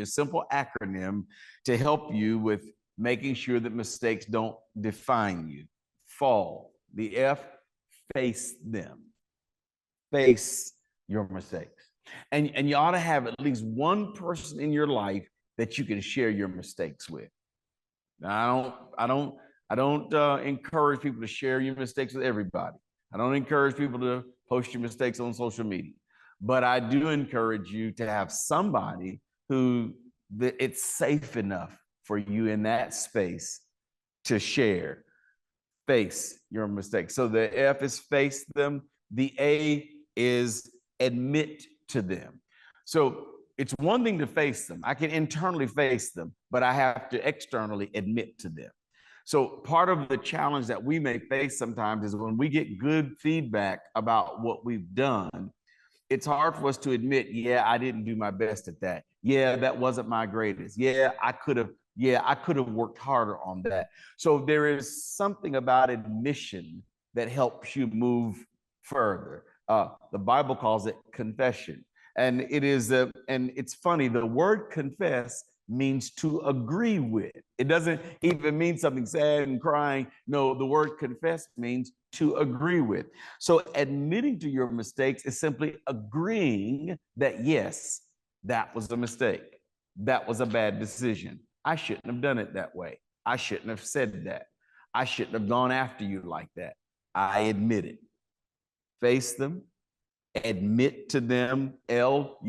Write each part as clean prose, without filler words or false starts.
a simple acronym to help you with making sure that mistakes don't define you. Fall. The F, face them. Face your mistakes. And you ought to have at least one person in your life that you can share your mistakes with. Now, I don't encourage people to share your mistakes with everybody. I don't encourage people to post your mistakes on social media, but I do encourage you to have somebody who it's safe enough for you in that space to share. Face your mistakes. So the F is face them. The A is admit to them. So it's one thing to face them. I can internally face them, but I have to externally admit to them. So part of the challenge that we may face sometimes is when we get good feedback about what we've done, it's hard for us to admit, yeah, I didn't do my best at that. Yeah, that wasn't my greatest. Yeah, I could have worked harder on that. So there is something about admission that helps you move further. The Bible calls it confession. And it is, and it's funny, the word confess means to agree with. It doesn't even mean something sad and crying. No, the word confess means to agree with. So admitting to your mistakes is simply agreeing that, yes, that was a mistake. That was a bad decision. I shouldn't have done it that way. I shouldn't have said that. I shouldn't have gone after you like that. I admit it. Face them, admit to them, L,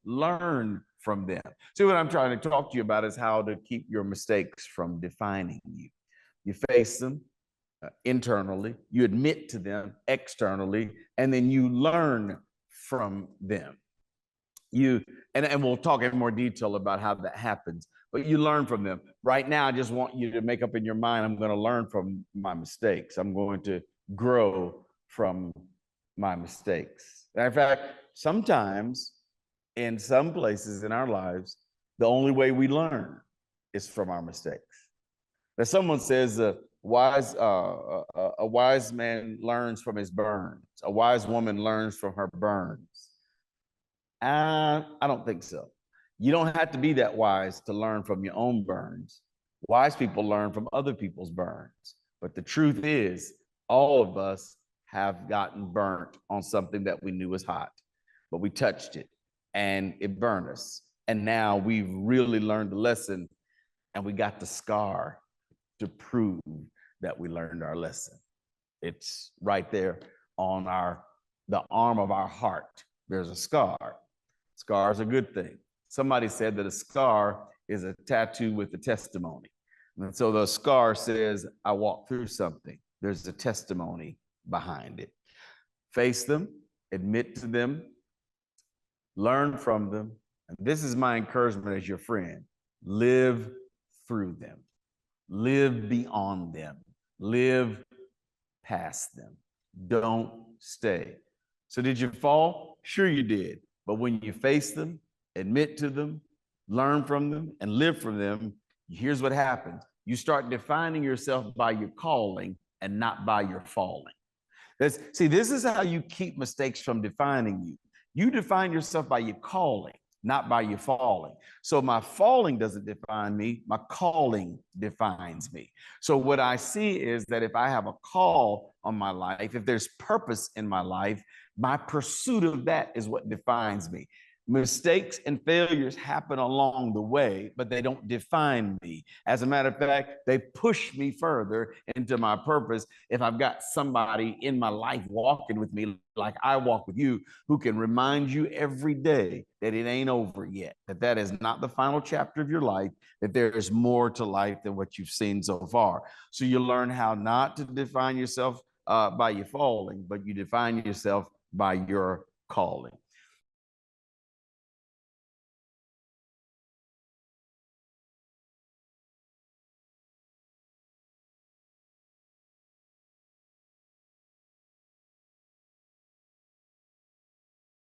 learn from them. See, what I'm trying to talk to you about is how to keep your mistakes from defining you. You face them internally, you admit to them externally, and then you learn from them. And we'll talk in more detail about how that happens, but you learn from them. Right now, I just want you to make up in your mind, I'm going to learn from my mistakes. I'm going to grow from my mistakes. In fact, sometimes in some places in our lives, the only way we learn is from our mistakes. Now, someone says a wise man learns from his burns. A wise woman learns from her burns. I don't think so. You don't have to be that wise to learn from your own burns. Wise people learn from other people's burns. But the truth is, all of us have gotten burnt on something that we knew was hot, but we touched it and it burned us. And now we've really learned the lesson and we got the scar to prove that we learned our lesson. It's right there on the arm of our heart. There's a scar. Scar is a good thing. Somebody said that a scar is a tattoo with a testimony. And so the scar says, I walked through something. There's a testimony behind it. Face them, admit to them, learn from them. And this is my encouragement as your friend. Live through them. Live beyond them. Live past them. Don't stay. So did you fall? Sure you did. But when you face them, admit to them, learn from them, and live from them, here's what happens. You start defining yourself by your calling and not by your falling. See, this is how you keep mistakes from defining you. You define yourself by your calling, not by your falling. So my falling doesn't define me, my calling defines me. So what I see is that if I have a call on my life, if there's purpose in my life, my pursuit of that is what defines me. Mistakes and failures happen along the way, but they don't define me. As a matter of fact, they push me further into my purpose if I've got somebody in my life walking with me like I walk with you, who can remind you every day that it ain't over yet, that is not the final chapter of your life, that there is more to life than what you've seen so far. So you learn how not to define yourself by your falling, but you define yourself by your calling.